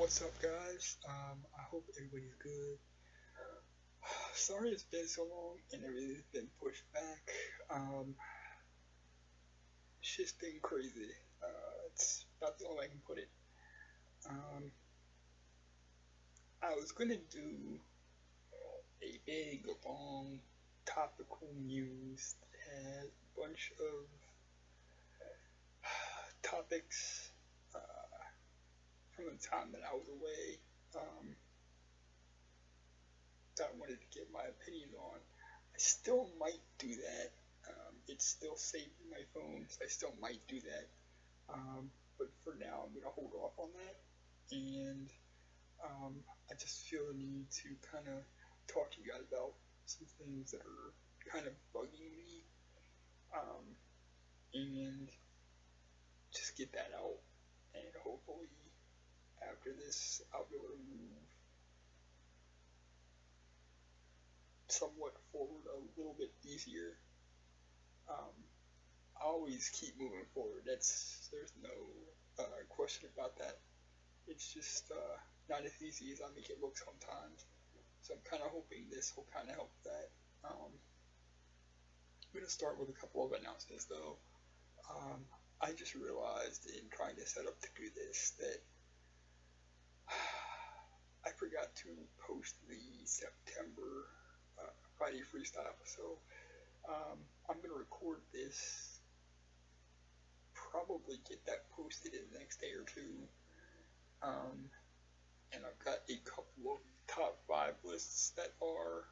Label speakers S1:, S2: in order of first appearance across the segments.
S1: What's up, guys? I hope everybody's good. Sorry it's been so long and everything's been pushed back. Um, Shit's been crazy. It's about the only way I can put it. Um, I was gonna do a big, long, topical news that had a bunch of topics from the time that I was away that I wanted to give my opinion on. I still might do that. It's still saved in my phone, so I still might do that. But for now, I'm gonna hold off on that, and I just feel the need to kind of talk to you guys about some things that are kind of bugging me, um, and just get that out. And hopefully, after this, I'll be able to move somewhat forward a little bit easier. Um, I always keep moving forward. There's no question about that. It's just not as easy as I make it look sometimes. So I'm kind of hoping this will kind of help that. I'm going to start with a couple of announcements though. I just realized in trying to set up to do this that I forgot to post the September Friday freestyle. So I'm going to record this, probably get that posted in the next day or two. And I've got a couple of top 5 lists that are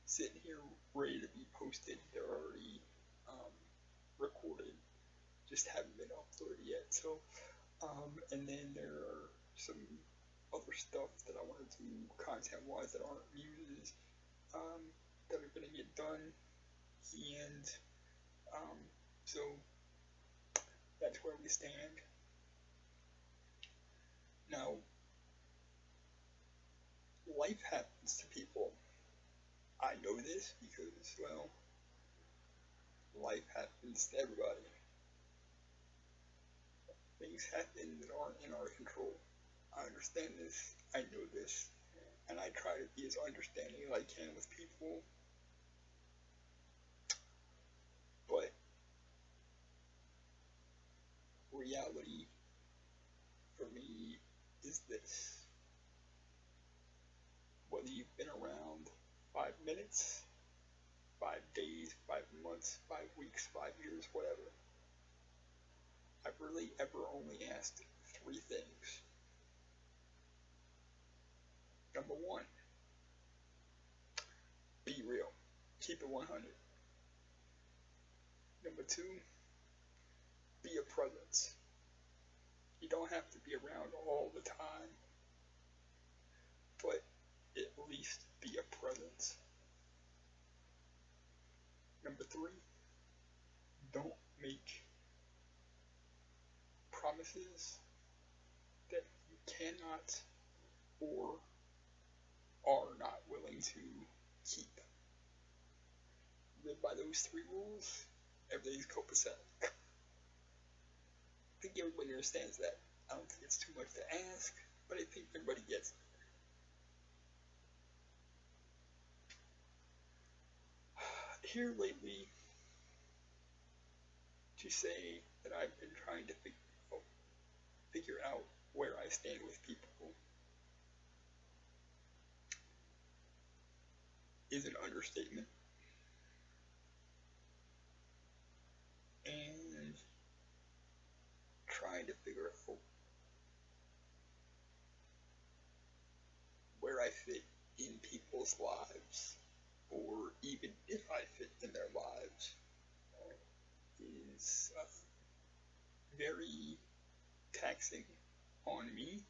S1: sitting here ready to be posted. They're already recorded, just haven't been uploaded yet. So, and then there are some other stuff that I want to do content-wise that aren't muses that are going to get done. And so that's where we stand. Now, life happens to people. I know this because, well, life happens to everybody. Things happen that aren't in our control. I understand this, I know this, and I try to be as understanding as I can with people. But reality for me is this. Whether you've been around 5 minutes, 5 days, 5 months, 5 weeks, 5 years, whatever, I've really ever only asked 3 things. Number 1, be real. Keep it 100. Number 2, be a presence. You don't have to be around all the time, but at least be a presence. Number 3, don't make promises that you cannot or are not willing to keep. Live by those 3 rules, everything's copacetic. I think everybody understands that. I don't think it's too much to ask, but I think everybody gets it. Here lately, to say that I've been trying to figure out where I stand with people is an understatement. And trying to figure out where I fit in people's lives, or even if I fit in their lives, is very taxing on me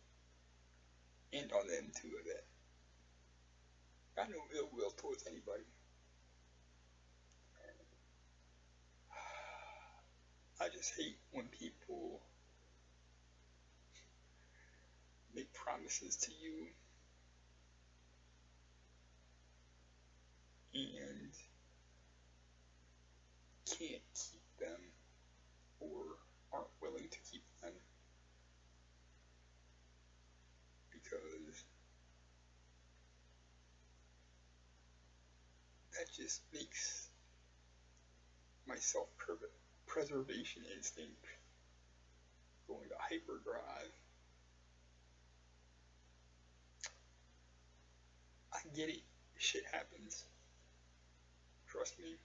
S1: and on them too a bit. Got no ill will towards anybody. I just hate when people make promises to you and can't keep them or aren't willing to keep them. that just makes my self-preservation instinct go into hyperdrive. I get it. Shit happens. Trust me.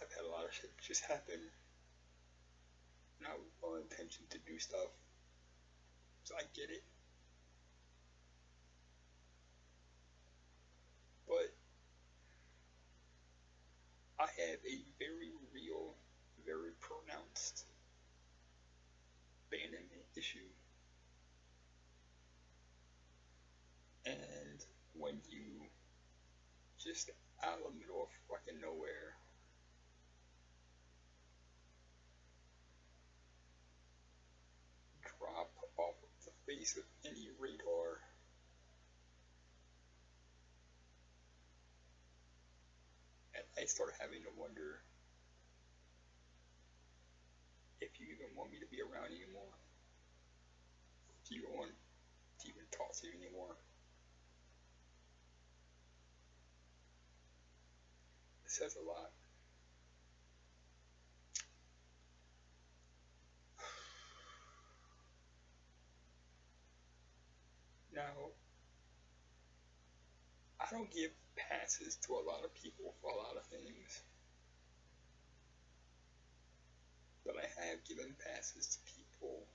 S1: I've had a lot of shit just happen. And I was well intentioned to do stuff. So I get it. But I have a very real, very pronounced abandonment issue. And when you just out of the middle of fucking nowhere drop off the face of any radar, and I start having to wonder if you even want me to be around anymore, if you want to even talk to you anymore. It says a lot. Now, I don't give passes to a lot of people for a lot of things, but I have given passes to people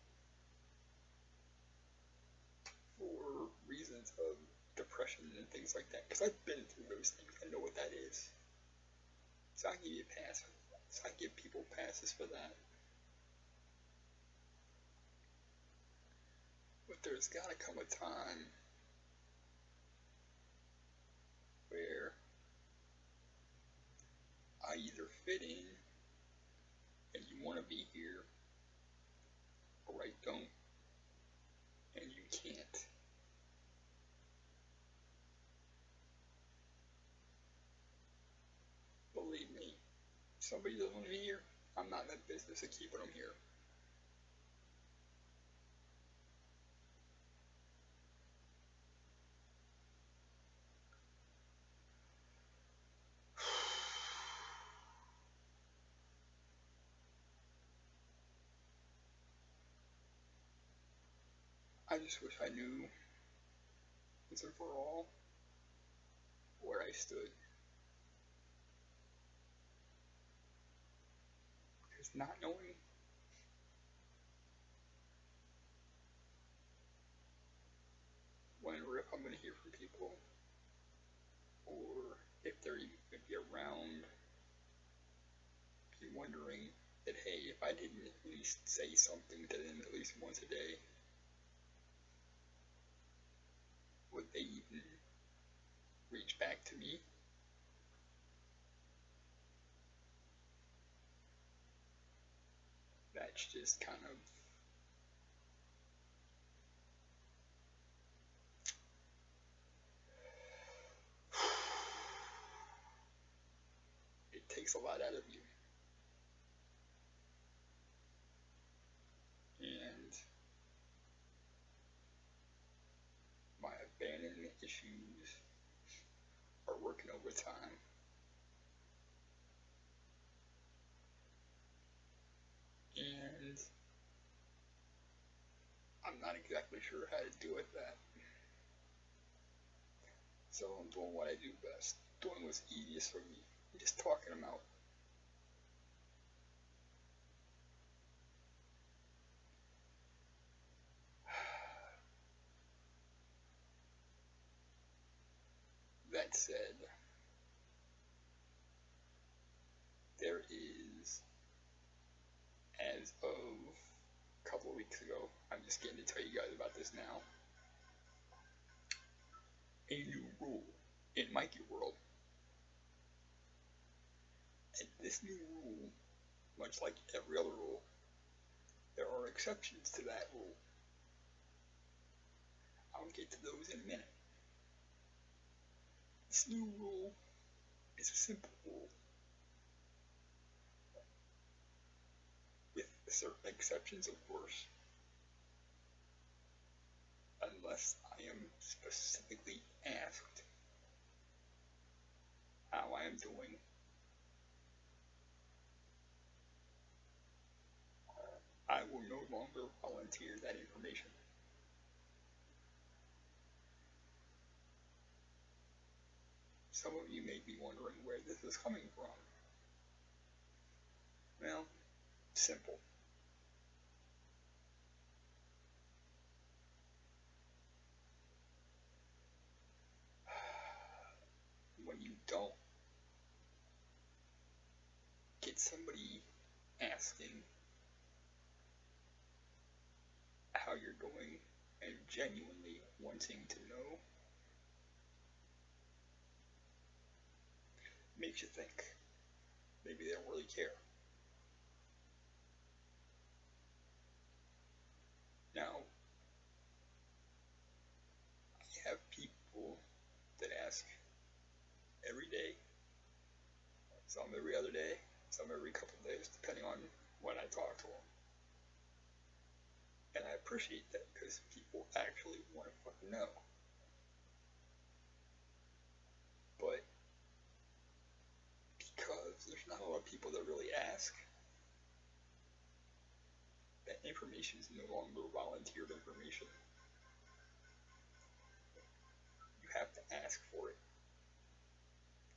S1: for reasons of depression and things like that, because I've been through those things. I know what that is. So I give you a pass. So I give people passes for that. But there's gotta come a time where I either fit in and you want to be here, or I don't and you can't. Believe me, if somebody doesn't want to be here, I'm not in the business of keeping them here. I just wish I knew once and for all where I stood. Because not knowing when or if I'm going to hear from people, or if they're even going to be around, be wondering that, hey, if I didn't at least say something to them at least once a day, would they even reach back to me? That's just kind of it takes a lot out of you. And my abandonment issues are working overtime. And I'm not exactly sure how to deal with that. So I'm doing what I do best, doing what's easiest for me, just talking them out. That said, there is, as of a couple of weeks ago, I'm just getting to tell you guys about this now, a new rule in Mikey world. And this new rule, much like every other rule, there are exceptions to that rule. I'll get to those in a minute. This new rule is a simple rule, with certain exceptions, of course, unless I am specifically asked how I am doing. I will no longer volunteer that information. Some of you may be wondering where this is coming from. Well, simple. When you don't get somebody asking how you're doing and genuinely wanting to know, makes you think maybe they don't really care. Now, I have people that ask every day, some every other day, some every couple of days, depending on when I talk to them. And I appreciate that because people actually want to fucking know. But because there's not a lot of people that really ask, that information is no longer volunteered information. You have to ask for it.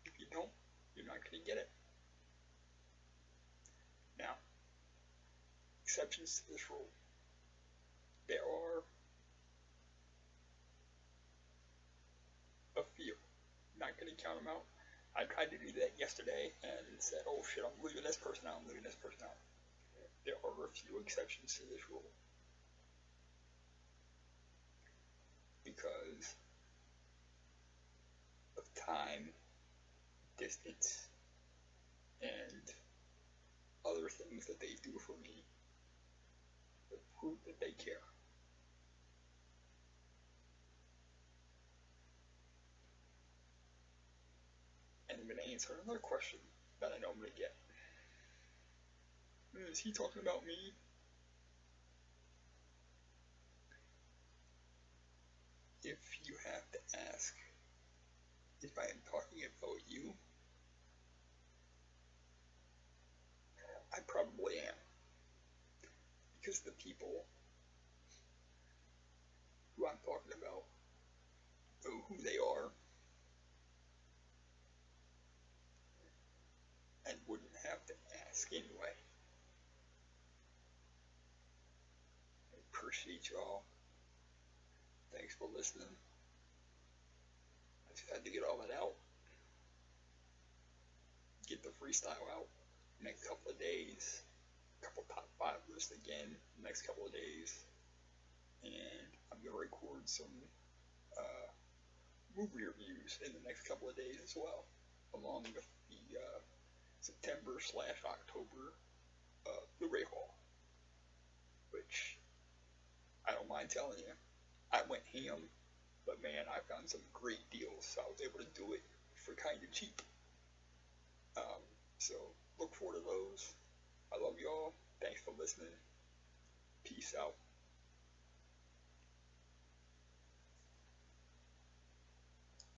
S1: If you don't, you're not going to get it. Now, exceptions to this rule. There are a few. I'm not going to count them out. I tried to do that yesterday and said, oh shit, I'm leaving this person out, I'm leaving this person out. There are a few exceptions to this rule. Because of time, distance, and other things that they do for me that prove that they care. And I'm going to answer another question that I know I'm going to get. Is he talking about me? If you have to ask if I am talking about you, I probably am. Because the people who I'm talking about know who they are and wouldn't have to ask anyway. I appreciate y'all. Thanks for listening. I just had to get all that out. Get the freestyle out next couple of days. Couple top 5 lists again next couple of days. And I'm going to record some movie reviews in the next couple of days as well, along with the September/October Blu-ray haul, which I don't mind telling you, I went ham, but man, I found some great deals, so I was able to do it for kind of cheap. So look forward to those. I love y'all. Thanks for listening. Peace out.